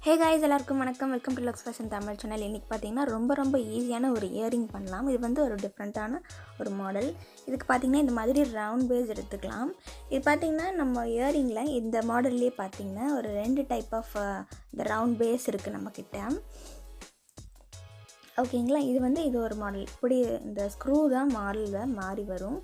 ஹே guys, எல்லாருக்கும் வணக்கம். Welcome to Lux fashion Tamil channel. இன்றைக்கி பார்த்தீங்கன்னா ரொம்ப ஈஸியான ஒரு இயரிங் பண்ணலாம். இது வந்து ஒரு டிஃப்ரெண்ட்டான ஒரு மாடல். இதுக்கு பார்த்திங்கன்னா இந்த மாதிரி ரவுண்ட் பேஸ் எடுத்துக்கலாம். இது பார்த்திங்கன்னா நம்ம இயரிங்கில் இந்த மாடல்லே பார்த்திங்கன்னா ஒரு 2 டைப் ஆஃப் இந்த ரவுண்ட் பேஸ் இருக்குது நம்மக்கிட்ட. ஓகேங்களா, இது ஒரு மாடல். இப்படி இந்த ஸ்க்ரூ தான் மாடலில் மாறி வரும்.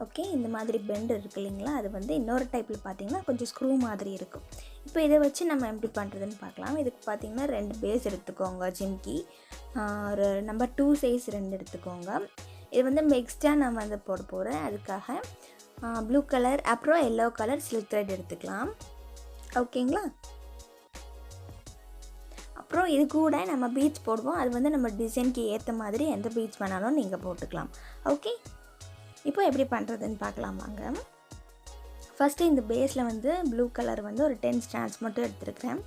ஓகே, இந்த மாதிரி பெண்ட் இருக்குது இல்லைங்களா, அது வந்து இன்னொரு டைப்பில் பார்த்திங்கன்னா கொஞ்சம் ஸ்க்ரூ மாதிரி இருக்கும். இப்போ இதை வச்சு நம்ம எப்படி பண்ணுறதுன்னு பார்க்கலாம். இதுக்கு பார்த்திங்கன்னா 2 பேஸ் எடுத்துக்கோங்க. ஜிம்கி ஒரு நம்பர் 2 சைஸ் 2 எடுத்துக்கோங்க. இது வந்து மிக்ஸ்டாக நான் வந்து போட போகிறேன். அதுக்காக ப்ளூ கலர் அப்புறம் எல்லோ கலர் சில்க் த்ரெட் எடுத்துக்கலாம். ஓகேங்களா, அப்புறம் இது கூட நம்ம பீட்ஸ் போடுவோம். அது வந்து நம்ம டிசைனுக்கு ஏற்ற மாதிரி எந்த பீட்ஸ் வேணாலும் நீங்கள் போட்டுக்கலாம். ஓகே, இப்போ எப்படி பண்ணுறதுன்னு பார்க்கலாம் வாங்க. ஃபஸ்ட்டு இந்த பேஸில் வந்து ப்ளூ கலர் வந்து ஒரு 10 ஸ்டாண்ட்ஸ் மட்டும் எடுத்துருக்கிறேன்.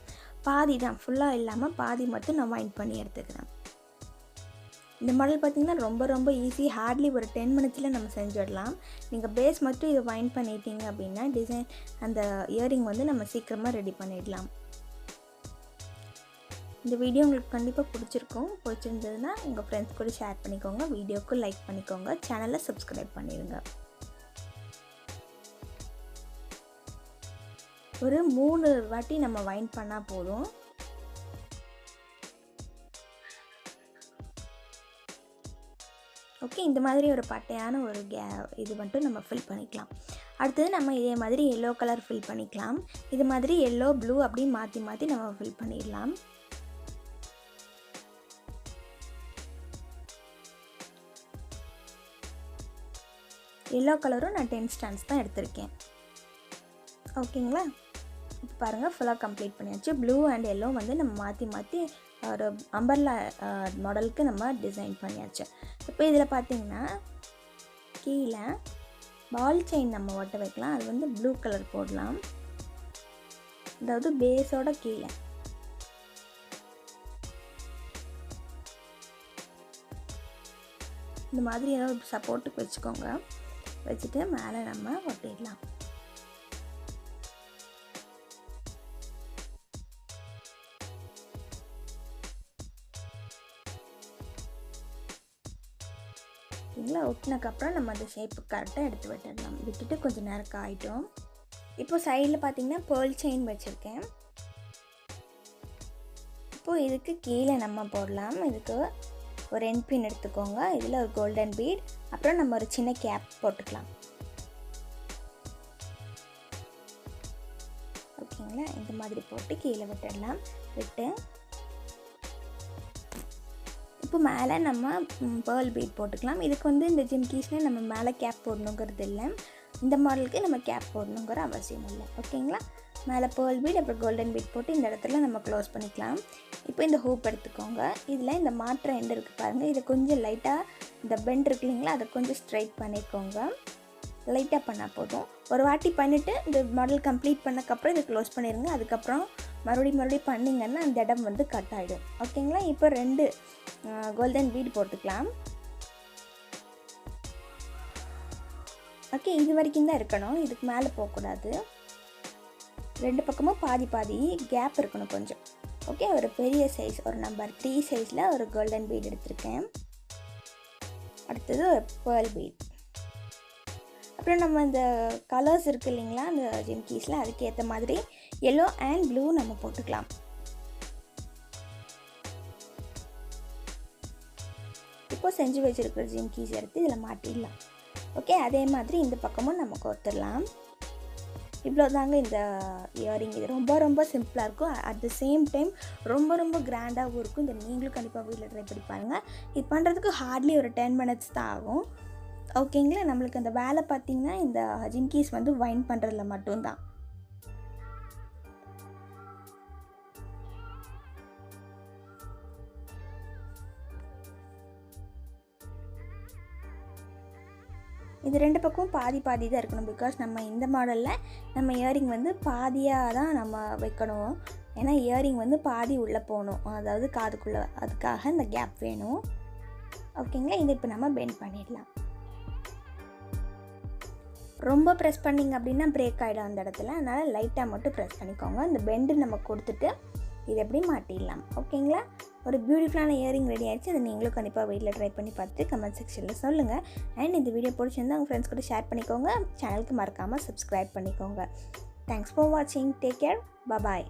பாதி தான், ஃபுல்லாக இல்லாமல் பாதி மட்டும் நான் வைண்ட் பண்ணி எடுத்துக்கிறேன். இந்த மாடல் பார்த்திங்கன்னா ரொம்ப ஈஸி. ஹார்ட்லி ஒரு 10 மினிட்ஸில் நம்ம செஞ்சிடலாம். நீங்கள் பேஸ் மட்டும் இதை வைண்ட் பண்ணிட்டீங்க அப்படின்னா டிசைன் அந்த இயரிங் வந்து நம்ம சீக்கிரமாக ரெடி பண்ணிடலாம். இந்த வீடியோ உங்களுக்கு கண்டிப்பாக பிடிச்சிருந்ததுன்னா உங்கள் ஃப்ரெண்ட்ஸ் கூட ஷேர் பண்ணிக்கோங்க. வீடியோக்கு லைக் பண்ணிக்கோங்க. சேனலை சப்ஸ்கிரைப் பண்ணிடுங்க. ஒரு 3 வாட்டி நம்ம வைண்ட் பண்ணால் போதும். ஓகே, இந்த மாதிரி ஒரு பட்டையான ஒரு இது மட்டும் நம்ம ஃபில் பண்ணிக்கலாம். அடுத்தது நம்ம இதே மாதிரி எல்லோ கலர் ஃபில் பண்ணிக்கலாம். இது மாதிரி எல்லோ ப்ளூ அப்படி மாற்றி நம்ம ஃபில் பண்ணிடலாம். எல்லோ கலரும் நான் 10 ஸ்டாண்ட்ஸ் தான் எடுத்திருக்கேன். ஓகேங்களா, இப்போ பாருங்கள் ஃபுல்லாக கம்ப்ளீட் பண்ணியாச்சு. ப்ளூ அண்ட் எல்லோ வந்து நம்ம மாற்றி ஒரு அம்பர்லா மாடலுக்கு நம்ம டிசைன் பண்ணியாச்சு. இப்போ இதில் பார்த்திங்கன்னா கீழே பால் செயின் நம்ம ஒட்ட வைக்கலாம். அது வந்து ப்ளூ கலர் போடலாம், அதாவது பேஸோட கீழே. இந்த மாதிரி ஏதாவது சப்போர்ட்டுக்கு வச்சுக்கோங்க. வச்சுட்டு மேலே நம்ம ஒட்டிடலாம். ஓகேங்களா, ஒட்டினதுக்கப்புறம் நம்ம அந்த ஷேப்பு கரெக்டாக எடுத்து விட்டுடலாம். விட்டுட்டு கொஞ்சம் நேரம் காயிட்டோம். இப்போ சைடில் பார்த்திங்கன்னா பேர்ல் செயின் வச்சுருக்கேன். இப்போது இதுக்கு கீழே நம்ம போடலாம். இதுக்கு ஒரு எண்ட் பின் எடுத்துக்கோங்க. இதில் ஒரு கோல்டன் பீட், அப்புறம் நம்ம ஒரு சின்ன கேப் போட்டுக்கலாம். ஓகேங்களா, இந்த மாதிரி போட்டு கீழே விட்டுடலாம். விட்டு இப்போ மேலே நம்ம பேர்ல் பீட் போட்டுக்கலாம். இதுக்கு வந்து இந்த ஜிம்கீஸ்லேயே நம்ம மேலே கேப் போடணுங்கிறது இல்லை. இந்த மாடலுக்கு நம்ம கேப் போடணுங்கிற அவசியம் இல்லை. ஓகேங்களா, மேலே பேர்ல் பீட் அப்புறம் கோல்டன் பீட் போட்டு இந்த இடத்துல நம்ம க்ளோஸ் பண்ணிக்கலாம். இப்போ இந்த ஹூப் எடுத்துக்கோங்க. இதில் இந்த மாற்ற எண்டு இருக்குது பாருங்கள். இதை கொஞ்சம் லைட்டாக இந்த பெண்ட் இருக்கு இல்லைங்களா, அதை கொஞ்சம் ஸ்ட்ரைட் பண்ணிக்கோங்க. லைட்டாக பண்ணால் போதும். ஒரு வாட்டி பண்ணிவிட்டு இந்த மாடல் கம்ப்ளீட் பண்ணக்கப்புறம் இதை க்ளோஸ் பண்ணிடுங்க. அதுக்கப்புறம் மறுபடியும் பண்ணிங்கன்னா அந்த இடம் வந்து கட் ஆகிடும். ஓகேங்களா, இப்போ 2 கோல்டன் பீட் போட்டுக்கலாம். ஓகே, இது வரைக்கும் தான் இருக்கணும், இதுக்கு மேலே போகக்கூடாது. 2 பக்கமும் பாதி கேப் இருக்கணும் கொஞ்சம். ஓகே, ஒரு பெரிய சைஸ் ஒரு நம்பர் 3 சைஸில் ஒரு கோல்டன் பீட் எடுத்திருக்கேன். அடுத்தது ஒரு பேர்ல் பீட். அப்புறம் நம்ம இந்த கலர்ஸ் இருக்குது இல்லைங்களா, அந்த ஜிம்கீஸில் அதுக்கு ஏற்ற மாதிரி எல்லோ அண்ட் ப்ளூ நம்ம போட்டுக்கலாம். இப்போ செஞ்சு வச்சுருக்கிற ஜிம்கீஸ் எடுத்து இதில் மாட்டிடலாம். ஓகே, அதே மாதிரி இந்த பக்கமும் நம்ம கோர்த்துடலாம். இவ்வளோ தாங்க இந்த இயரிங். இது ரொம்ப சிம்பிளாக இருக்கும். அட் த சேம் டைம் ரொம்ப கிராண்டாகவும் இருக்கும். இதை நீங்களும் கண்டிப்பாக வீட்டில் ட்ரை பண்ணி பாருங்கள். இது பண்ணுறதுக்கு ஹார்ட்லி ஒரு 10 மினிட்ஸ் தான் ஆகும். ஓகேங்களா, நம்மளுக்கு அந்த வேலை பார்த்திங்கன்னா இந்த ஜிம்கீஸ் வந்து வைண்ட் பண்ணுறதுல மட்டும்தான். இது 2 பக்கமும் பாதி தான் இருக்கணும். பிகாஸ் நம்ம இந்த மாடலில் நம்ம இயரிங் வந்து பாதியாக தான் நம்ம வைக்கணும். ஏன்னா இயரிங் வந்து பாதி உள்ளே போகணும், அதாவது காதுக்குள்ளே. அதுக்காக இந்த கேப் வேணும். ஓகேங்களா, இதை இப்போ நம்ம பெண்ட் பண்ணிடலாம். ரொம்ப ப்ரெஸ் பண்ணிங்க அப்படின்னா பிரேக் ஆகிடும் அந்த இடத்துல. அதனால் லைட்டாக மட்டும் ப்ரெஸ் பண்ணிக்கோங்க. இந்த பெண்டு நம்ம கொடுத்துட்டு இது எப்படி மாட்டிடலாம். ஓகேங்களா? ஒரு பியூட்டிஃபுல்லான இயரிங் ரெடி ஆகிடுச்சு. அதை நீங்களும் கண்டிப்பாக வீட்டில் ட்ரை பண்ணி பார்த்துட்டு கமெண்ட் செக்ஷனில் சொல்லுங்கள். அண்ட் இந்த வீடியோ பிடிச்சிருந்தா உங்கள் ஃப்ரெண்ட்ஸ் கூட ஷேர் பண்ணிக்கோங்க. சேனலுக்கு மறக்காமல் சப்ஸ்கிரைப் பண்ணிக்கோங்க. தேங்க்ஸ் ஃபார் வாட்சிங். Take care. பாய்.